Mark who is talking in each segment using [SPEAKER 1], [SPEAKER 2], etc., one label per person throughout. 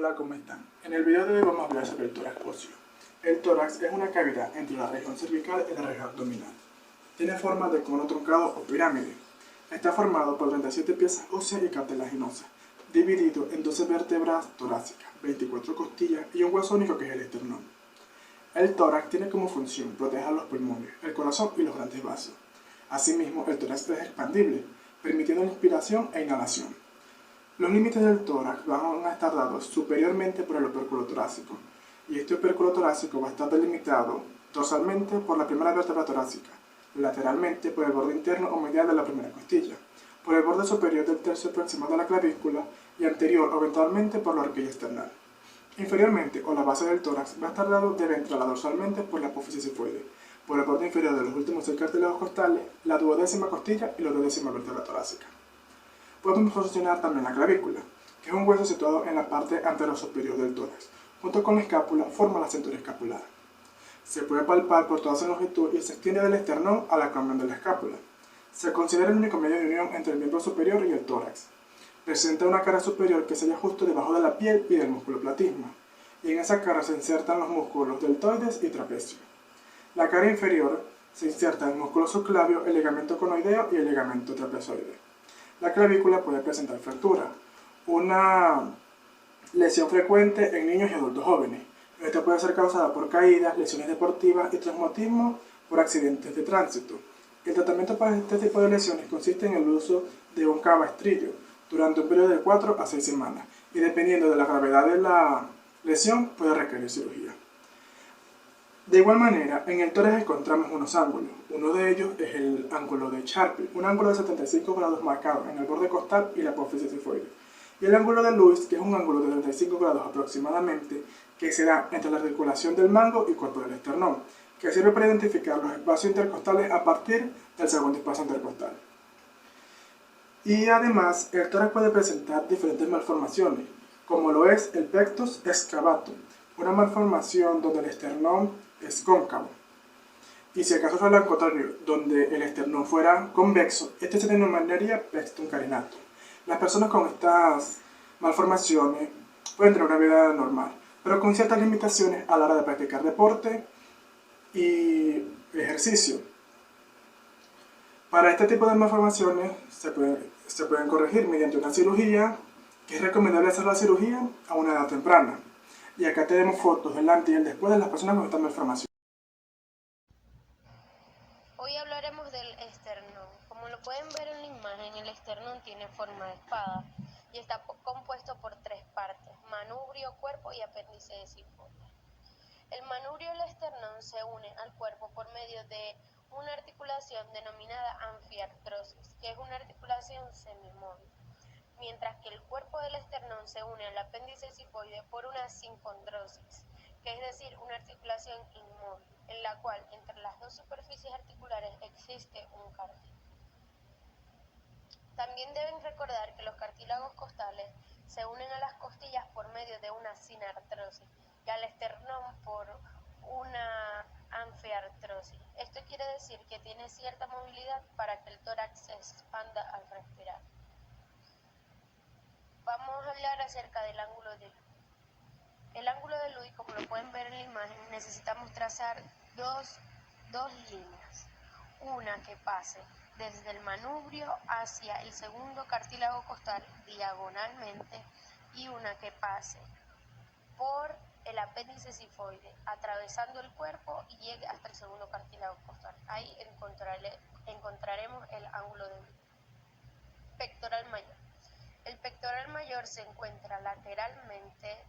[SPEAKER 1] Hola, ¿cómo están? En el video de hoy vamos a hablar sobre el tórax óseo. El tórax es una cavidad entre la región cervical y la región abdominal. Tiene forma de cono truncado o pirámide. Está formado por 37 piezas óseas y cartilaginosas, dividido en 12 vértebras torácicas, 24 costillas y un hueso único que es el esternón. El tórax tiene como función proteger los pulmones, el corazón y los grandes vasos. Asimismo, el tórax es expandible, permitiendo la inspiración e inhalación. Los límites del tórax van a estar dados superiormente por el opérculo torácico, y este opérculo torácico va a estar delimitado dorsalmente por la primera vértebra torácica, lateralmente por el borde interno o medial de la primera costilla, por el borde superior del tercio proximal de la clavícula y anterior o ventralmente por la horquilla esternal. Inferiormente, o la base del tórax, va a estar dado de ventral a dorsalmente por la apófisis sifoide, por el borde inferior de los últimos 6 cartílagos costales, la duodécima costilla y la duodécima vértebra torácica. Podemos posicionar también la clavícula, que es un hueso situado en la parte anterosuperior del tórax. Junto con la escápula forma la cintura escapular. Se puede palpar por toda su longitud y se extiende del esternón al acromion de la escápula. Se considera el único medio de unión entre el miembro superior y el tórax. Presenta una cara superior que se halla justo debajo de la piel y del músculo platisma, y en esa cara se insertan los músculos deltoides y trapecio. La cara inferior se inserta el músculo subclavio, el ligamento conoideo y el ligamento trapezoide. La clavícula puede presentar fractura, una lesión frecuente en niños y adultos jóvenes. Esta puede ser causada por caídas, lesiones deportivas y traumatismo por accidentes de tránsito. El tratamiento para este tipo de lesiones consiste en el uso de un cabestrillo durante un periodo de 4 a 6 semanas y dependiendo de la gravedad de la lesión puede requerir cirugía. De igual manera, en el tórax encontramos unos ángulos. Uno de ellos es el ángulo de Charpy, un ángulo de 75 grados marcado en el borde costal y la apófisis sifoide. Y el ángulo de Lewis, que es un ángulo de 35 grados aproximadamente, que se da entre la articulación del mango y cuerpo del esternón, que sirve para identificar los espacios intercostales a partir del segundo espacio intercostal. Y además, el tórax puede presentar diferentes malformaciones, como lo es el pectus excavatum, una malformación donde el esternón es cóncavo. Y si acaso fuera al contrario, donde el esternón fuera convexo, este se denominaría pectus carinatum. Las personas con estas malformaciones pueden tener una vida normal, pero con ciertas limitaciones a la hora de practicar deporte y ejercicio. Para este tipo de malformaciones se pueden corregir mediante una cirugía, que es recomendable hacer la cirugía a una edad temprana. Y acá tenemos fotos del antes y el después de las personas con esta malformación.
[SPEAKER 2] Hoy hablaremos del esternón. Como lo pueden ver en la imagen, el esternón tiene forma de espada y está compuesto por 3 partes: manubrio, cuerpo y apéndice de sifoide. El manubrio del esternón se une al cuerpo por medio de una articulación denominada anfiartrosis, que es una articulación semimóvil, mientras que el cuerpo del esternón se une al apéndice sifoide por una sincondrosis, que es decir, una articulación inmóvil, en la cual entre las dos superficies articulares existe un cartílago. También deben recordar que los cartílagos costales se unen a las costillas por medio de una sinartrosis y al esternón por una anfiartrosis. Esto quiere decir que tiene cierta movilidad para que el tórax se expanda al respirar. Vamos a hablar acerca del ángulo de Lewis. El ángulo de Lewis, como lo pueden ver en la imagen, necesitamos trazar dos líneas. Una que pase desde el manubrio hacia el segundo cartílago costal diagonalmente y una que pase por el apéndice sifoide, atravesando el cuerpo y llegue hasta el segundo cartílago costal. Ahí encontraremos el ángulo de Lewis. Pectoral mayor. El pectoral mayor se encuentra lateralmente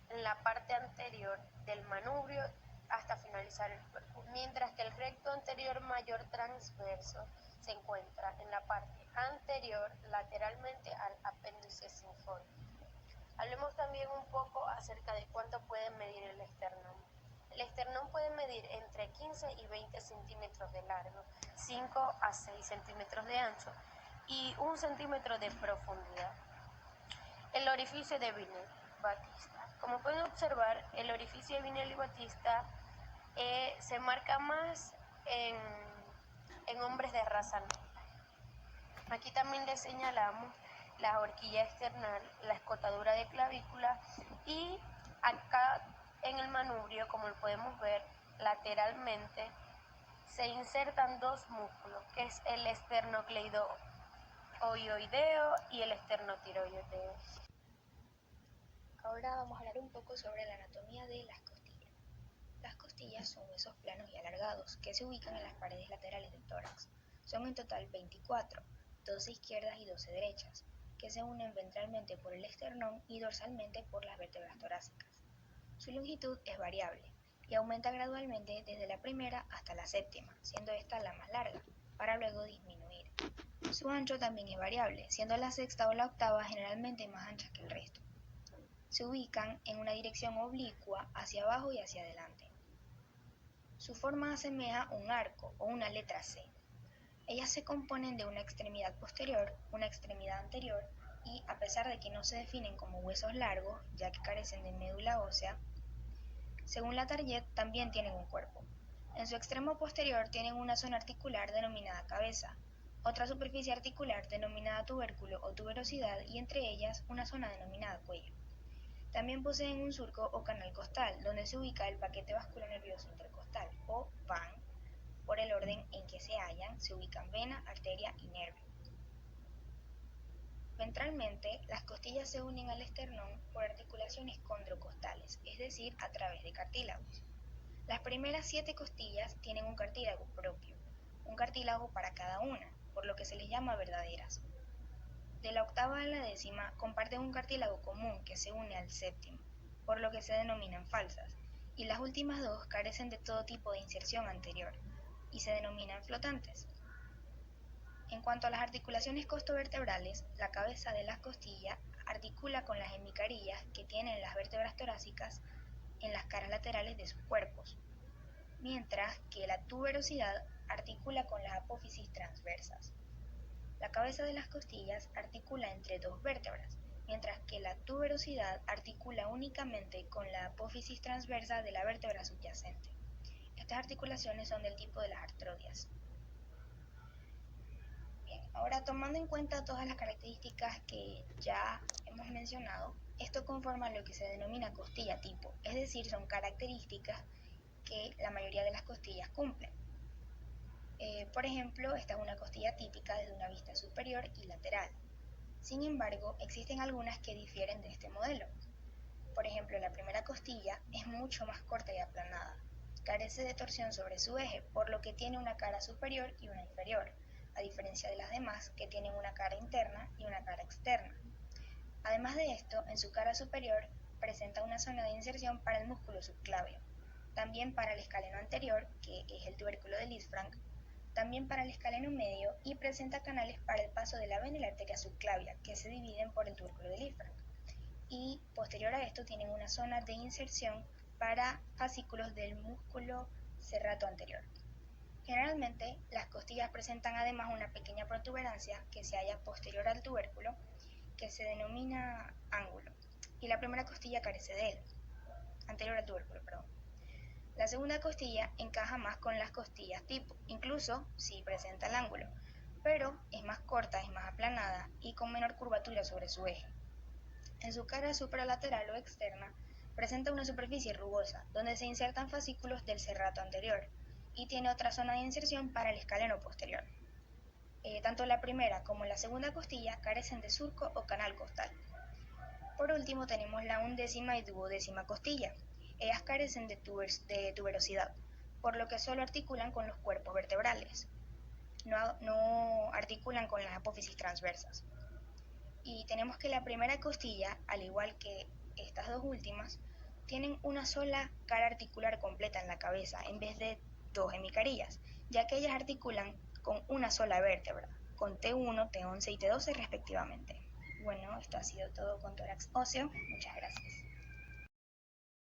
[SPEAKER 2] en la parte anterior del manubrio hasta finalizar el cuerpo, mientras que el recto anterior mayor transverso se encuentra en la parte anterior lateralmente al apéndice sifoide. Hablemos también un poco acerca de cuánto puede medir el esternón. El esternón puede medir entre 15 y 20 centímetros de largo, 5 a 6 centímetros de ancho y 1 centímetro de profundidad. El orificio de Vinel-Batista. Como pueden observar, el orificio de Vinel-Batista se marca más en hombres de raza negra. Aquí también les señalamos la horquilla external, la escotadura de clavícula en el manubrio, como lo podemos ver lateralmente, se insertan dos músculos, que es el esternocleidomastoideo y el esternotiroideo.
[SPEAKER 3] Ahora vamos a hablar un poco sobre la anatomía de las costillas. Las costillas son huesos planos y alargados que se ubican en las paredes laterales del tórax. Son en total 24, 12 izquierdas y 12 derechas, que se unen ventralmente por el esternón y dorsalmente por las vértebras torácicas. Su longitud es variable y aumenta gradualmente desde la primera hasta la séptima, siendo esta la más larga, para luego disminuir. Su ancho también es variable, siendo la sexta o la octava generalmente más anchas que el resto. Se ubican en una dirección oblicua hacia abajo y hacia adelante. Su forma asemeja un arco o una letra C. Ellas se componen de una extremidad posterior, una extremidad anterior y, a pesar de que no se definen como huesos largos, ya que carecen de médula ósea, según la Target también tienen un cuerpo. En su extremo posterior tienen una zona articular denominada cabeza, otra superficie articular denominada tubérculo o tuberosidad y entre ellas una zona denominada cuello. También poseen un surco o canal costal, donde se ubica el paquete vascular nervioso intercostal, o VAN. Por el orden en que se hallan, se ubican vena, arteria y nervio. Ventralmente, las costillas se unen al esternón por articulaciones condrocostales, es decir, a través de cartílagos. Las primeras 7 costillas tienen un cartílago propio, un cartílago para cada una, por lo que se les llama verdaderas. De la octava a la décima comparten un cartílago común que se une al séptimo, por lo que se denominan falsas, y las últimas 2 carecen de todo tipo de inserción anterior, y se denominan flotantes. En cuanto a las articulaciones costovertebrales, la cabeza de las costillas articula con las hemicarillas que tienen las vértebras torácicas en las caras laterales de sus cuerpos, mientras que la tuberosidad articula con las apófisis transversas. La cabeza de las costillas articula entre 2 vértebras, mientras que la tuberosidad articula únicamente con la apófisis transversa de la vértebra subyacente. Estas articulaciones son del tipo de las artrodias. Bien, ahora tomando en cuenta todas las características que ya hemos mencionado, esto conforma lo que se denomina costilla tipo, es decir, son características que la mayoría de las costillas cumplen. Por ejemplo, esta es una costilla típica desde una vista superior y lateral. Sin embargo, existen algunas que difieren de este modelo. Por ejemplo, la primera costilla es mucho más corta y aplanada. Carece de torsión sobre su eje, por lo que tiene una cara superior y una inferior, a diferencia de las demás que tienen una cara interna y una cara externa. Además de esto, en su cara superior presenta una zona de inserción para el músculo subclavio, también para el escaleno anterior, que es el tubérculo de Lisfranc, también para el escaleno medio y presenta canales para el paso de la vena y la arteria subclavia, que se dividen por el tubérculo de Lisfranc. Y posterior a esto tienen una zona de inserción para fascículos del músculo serrato anterior. Generalmente, las costillas presentan además una pequeña protuberancia que se halla posterior al tubérculo, que se denomina ángulo, y la primera costilla carece de él, anterior al tubérculo, perdón. La segunda costilla encaja más con las costillas tipo, incluso si presenta el ángulo, pero es más corta, es más aplanada y con menor curvatura sobre su eje. En su cara supralateral o externa presenta una superficie rugosa, donde se insertan fascículos del serrato anterior, y tiene otra zona de inserción para el escaleno posterior. Tanto la primera como la segunda costilla carecen de surco o canal costal. Por último tenemos la undécima y duodécima costilla. Ellas carecen de tuberosidad, por lo que solo articulan con los cuerpos vertebrales. No articulan con las apófisis transversas. Y tenemos que la primera costilla, al igual que estas dos últimas, tienen una sola cara articular completa en la cabeza, en vez de 2 hemicarillas, ya que ellas articulan con una sola vértebra, con T1, T11 y T12 respectivamente. Bueno, esto ha sido todo con tórax óseo. Muchas gracias.